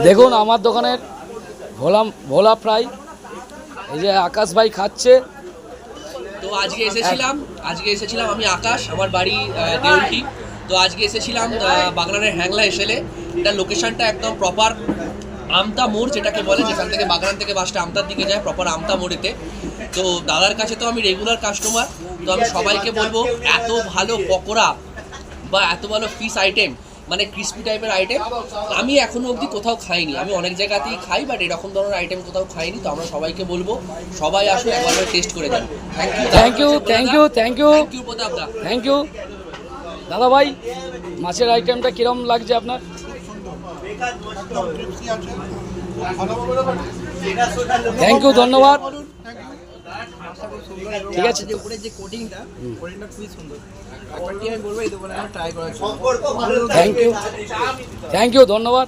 দেখুন আমার দোকানের ভোলা ফ্রাই, এই যে আকাশ ভাই খাচ্ছে। তো আজকে এসেছিলাম আমি আকাশ, আমার বাড়ি দেউলটি। তো আজকে এসেছিলাম বাগনানের হ্যাংলা এসেলে। এটা লোকেশনটা একদম প্রপার আমতা মোড় যেটাকে বলে, যেখান থেকে বাগনান থেকে বাসটা আমতার দিকে যায়, প্রপার আমতা মোড়েতে। তো দাদার কাছে তো আমি রেগুলার কাস্টমার। তো আমি সবাইকে বলবো, এত ভালো পকোড়া বা এত ভালো ফিশ আইটেম, মানে ক্রিস্পি টাইপের আইটেম আমি এখনো অবধি কোথাও খাইনি। আমি অনেক জায়গাতেই খাই, বাট এরকম ধরনের আইটেম কোথাও খাইনি। তো আমরা সবাইকে বলবো, সবাই আসুন একবার টেস্ট করে দেন। থ্যাংক ইউ প্রতাপ দা। থ্যাংক ইউ দাদা ভাই। মাছের আইটেমটা কিরম লাগছে আপনার? থ্যাংক ইউ, ধন্যবাদ। ঠিক আছে, উপরে যে কোটিংটা খুবই সুন্দর। আমি বলবো এই দোকানে ট্রাই করার জন্য। থ্যাংক ইউ, ধন্যবাদ।